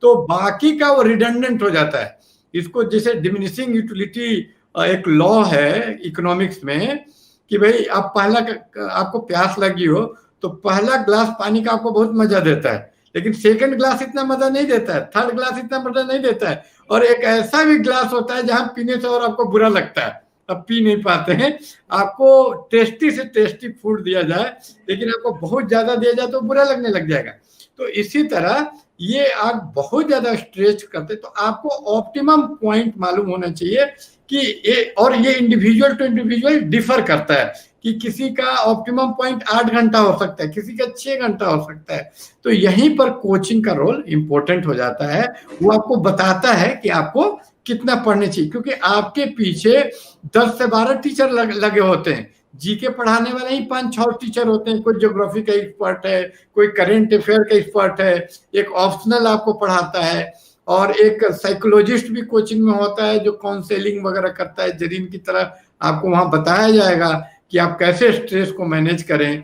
तो बाकी का वो रिडंडेंट हो जाता है। इसको जैसे डिमिनिशिंग यूटिलिटी एक लॉ है इकोनॉमिक्स में कि भाई आप आपको प्यास लगी हो तो पहला ग्लास पानी का आपको बहुत मजा देता है, लेकिन सेकंड ग्लास इतना मजा नहीं देता है, थर्ड ग्लास इतना मजा नहीं देता है, और एक ऐसा भी ग्लास होता है जहां पीने से और आपको बुरा लगता है, अब पी नहीं पाते हैं। आपको टेस्टी से टेस्टी फूड दिया जाए लेकिन आपको बहुत ज्यादा दिया जाए तो बुरा लगने लग जाएगा। तो इसी तरह ये आप बहुत ज्यादा स्ट्रेच करते तो आपको ऑप्टिमम पॉइंट मालूम होना चाहिए कि ये इंडिविजुअल टू इंडिविजुअल डिफर करता है कि किसी का ऑप्टिमम पॉइंट 8 घंटा हो सकता है, किसी का 6 घंटा हो सकता है। तो यहीं पर कोचिंग का रोल इंपॉर्टेंट हो जाता है। वो आपको बताता है कि आपको कितना पढ़ने चाहिए, क्योंकि आपके पीछे 10 से 12 टीचर लगे होते हैं। जीके पढ़ाने वाले ही 5-6 टीचर होते हैं, कोई ज्योग्राफी का एक्सपर्ट है, कोई करेंट अफेयर का एक्सपर्ट है, एक ऑप्शनल आपको पढ़ाता है, और एक साइकोलॉजिस्ट भी कोचिंग में होता है जो काउंसलिंग वगैरह करता है। जरीन की तरह आपको वहां बताया जाएगा कि आप कैसे स्ट्रेस को मैनेज करें।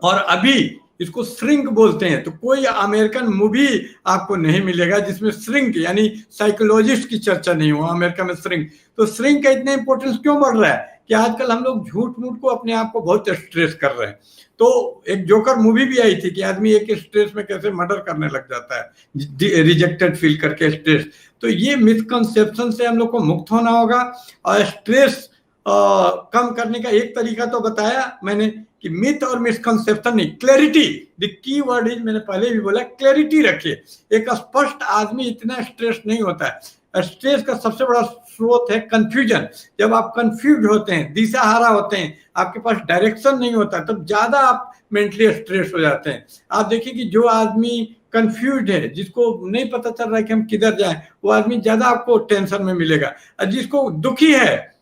और अभी इसको श्रिंक बोलते हैं, तो कोई अमेरिकन मूवी आपको नहीं मिलेगा जिसमें श्रिंक यानी साइकोलॉजिस्ट की चर्चा नहीं हो। अमेरिका में श्रिंक, तो श्रिंक का इतना इंपॉर्टेंस क्यों बढ़ रहा है कि आजकल हम लोग झूठ मूठ को अपने आप को बहुत स्ट्रेस कर रहे हैं। तो एक जोकर मूवी भी आई थी कि आदमी एक स्ट्रेस में कैसे मर्डर करने लग जाता है, रिजेक्टेड फील करके स्ट्रेस। तो ये मिसकंसेप्शन से हम लोग को मुक्त होना होगा। और स्ट्रेस कम करने का एक तरीका तो बताया मैंने कि मिथ और मिसकंसेप्शन नहीं, clarity the key word is, मैंने पहले भी बोला क्लैरिटी रखिए। एक स्पष्ट आदमी इतना स्ट्रेस नहीं होता है। स्ट्रेस का सबसे बड़ा स्रोत है कंफ्यूजन। जब आप कंफ्यूज होते हैं, दिशाहारा होते हैं, आपके पास डायरेक्शन नहीं होता, तब ज्यादा आप मेंटली स्ट्रेस हो जाते हैं। आप देखिए कि जो आदमी कंफ्यूज है, जिसको नहीं पता चल रहा है कि हम किधर जाएं, वो आदमी ज्यादा आपको टेंशन में मिलेगा। और जिसको दुखी है,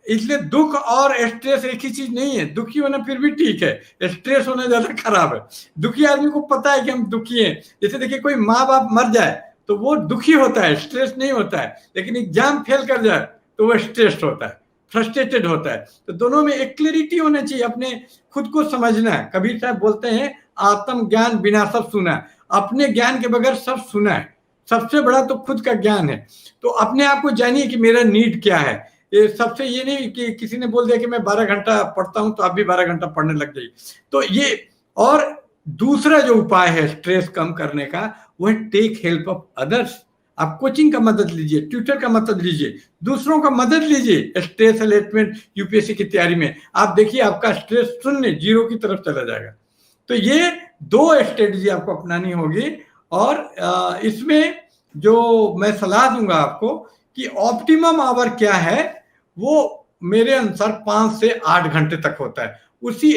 इसलिए दुख और स्ट्रेस एक ही चीज नहीं है। दुखी होना फिर भी ठीक है, स्ट्रेस होना ज्यादा खराब है। दुखी आदमी को पता है कि हम दुखी हैं। जैसे देखिए कोई माँ बाप मर जाए तो वो दुखी होता है, स्ट्रेस नहीं होता है, लेकिन एग्जाम फेल कर जाए तो वो स्ट्रेस होता है, फ्रस्ट्रेटेड होता है। तो दोनों में एक क्लैरिटी होना चाहिए, अपने खुद को समझना है। कबीर साहब बोलते हैं आत्म ज्ञान बिना सब सुना। अपने ज्ञान के बगैर सब सुना है। सबसे बड़ा तो खुद का ज्ञान है। तो अपने आप को जानिए कि मेरा नीड क्या है। ये सबसे ये नहीं कि किसी ने बोल दिया कि मैं 12 घंटा पढ़ता हूं तो आप भी 12 घंटा पढ़ने लग जाइए। तो ये, और दूसरा जो उपाय है स्ट्रेस कम करने का, वो है टेक हेल्प ऑफ अदर्स। आप कोचिंग का मदद लीजिए, ट्यूटर का मदद लीजिए, दूसरों का मदद लीजिए। स्ट्रेस अलेटमेंट यूपीएससी की तैयारी में आप देखिए आपका स्ट्रेस शून्य, जीरो की तरफ चला जाएगा। तो ये 2 स्ट्रेटजी आपको अपनानी होगी। और इसमें जो मैं सलाह दूंगा आपको कि ऑप्टिमम आवर क्या है, वो मेरे अनुसार 5 से 8 घंटे तक होता है। उसी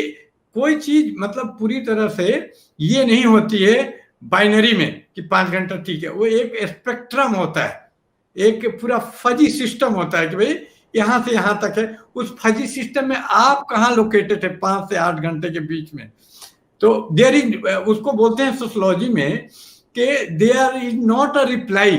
कोई चीज मतलब पूरी तरह से ये नहीं होती है बाइनरी में कि 5 घंटा ठीक है। वो एक स्पेक्ट्रम होता है, एक पूरा फजी सिस्टम होता है कि भाई यहां से यहां तक है। उस फजी सिस्टम में आप कहाँ लोकेटेड है 5 से 8 घंटे के बीच में। तो देयर इज, उसको बोलते हैं सोशियोलॉजी में कि there is not a reply,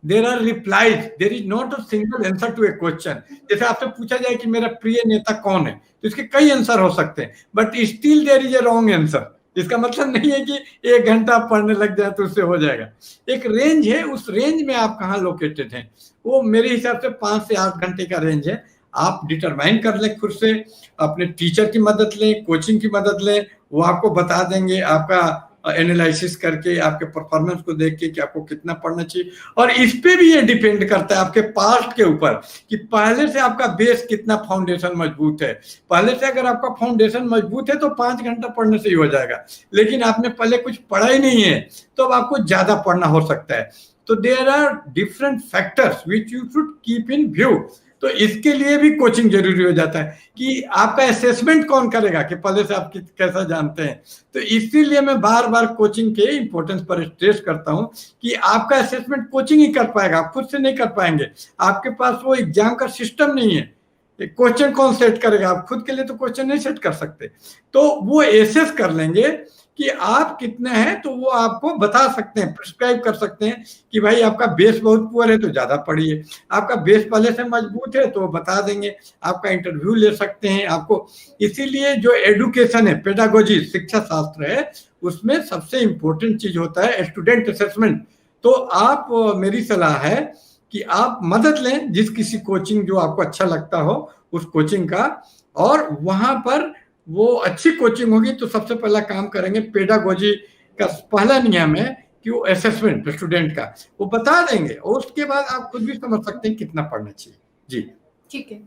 there are replies, there is not a single answer to a question. जैसे आपसे पूछा जाए कि मेरा प्रिय नेता कौन है, तो इसके कई आंसर हो सकते हैं, but still there is a wrong answer. इसका मतलब नहीं है कि 1 घंटा पढ़ने लग जाए तो उससे हो जाएगा। एक रेंज है, उस रेंज में आप कहाँ लोकेटेड हैं, वो मेरे हिसाब से 5 से 8 घंटे का रेंज है। आप डिटरमाइन कर लें खुद से, अपने टीचर की मदद लें, कोचिंग की मदद लें, वो आपको बता देंगे आपका एनालिसिस करके, आपके परफॉर्मेंस को देख के कि आपको कितना पढ़ना चाहिए। और इस पे भी ये डिपेंड करता है आपके पास्ट के ऊपर कि पहले से आपका बेस कितना फाउंडेशन मजबूत है। पहले से अगर आपका फाउंडेशन मजबूत है तो 5 घंटा पढ़ने से ही हो जाएगा, लेकिन आपने पहले कुछ पढ़ा ही नहीं है तो अब आपको ज्यादा पढ़ना हो सकता है। तो there are different factors which you should keep in view. तो इसके लिए भी कोचिंग जरूरी हो जाता है कि आपका असेसमेंट कौन करेगा कि पहले से आप कैसा जानते हैं। तो इसीलिए मैं बार बार कोचिंग के इंपॉर्टेंस पर स्ट्रेस करता हूं कि आपका असेसमेंट कोचिंग ही कर पाएगा, आप खुद से नहीं कर पाएंगे। आपके पास वो एग्जाम का सिस्टम नहीं है, क्वेश्चन कौन सेट करेगा, आप खुद के लिए तो क्वेश्चन नहीं सेट कर सकते। तो वो एसेस कर लेंगे कि आप कितने हैं, तो वो आपको बता सकते हैं, प्रिस्क्राइब कर सकते हैं कि भाई आपका बेस बहुत पुअर है तो ज्यादा पढ़िए, आपका बेस पहले से मजबूत है तो वो बता देंगे। आपका इंटरव्यू ले सकते हैं आपको। इसीलिए जो एडुकेशन है, पेडागोजी, शिक्षा शास्त्र है, उसमें सबसे इंपॉर्टेंट चीज होता है स्टूडेंट असेसमेंट। तो आप मेरी सलाह है कि आप मदद लें जिस किसी कोचिंग जो आपको अच्छा लगता हो उस कोचिंग का, और वहां पर वो अच्छी कोचिंग होगी तो सबसे पहला काम करेंगे पेडागोजी का पहला नियम है कि वो असेसमेंट स्टूडेंट का वो बता देंगे, और उसके बाद आप खुद भी समझ सकते हैं कितना पढ़ना चाहिए। जी ठीक है।